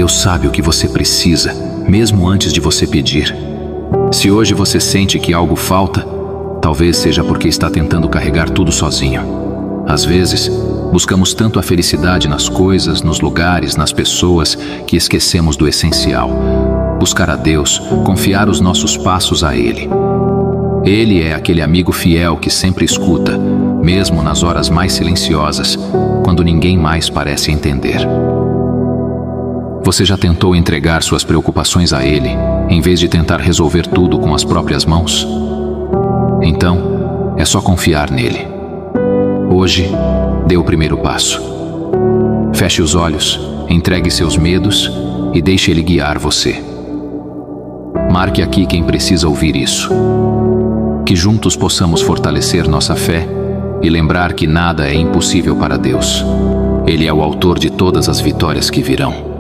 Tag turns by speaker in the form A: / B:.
A: Deus sabe o que você precisa, mesmo antes de você pedir. Se hoje você sente que algo falta, talvez seja porque está tentando carregar tudo sozinho. Às vezes, buscamos tanto a felicidade nas coisas, nos lugares, nas pessoas, que esquecemos do essencial. Buscar a Deus, confiar os nossos passos a Ele. Ele é aquele amigo fiel que sempre escuta, mesmo nas horas mais silenciosas, quando ninguém mais parece entender. Você já tentou entregar suas preocupações a Ele, em vez de tentar resolver tudo com as próprias mãos? Então, é só confiar nele. Hoje, dê o primeiro passo. Feche os olhos, entregue seus medos e deixe Ele guiar você. Marque aqui quem precisa ouvir isso. Que juntos possamos fortalecer nossa fé e lembrar que nada é impossível para Deus. Ele é o autor de todas as vitórias que virão.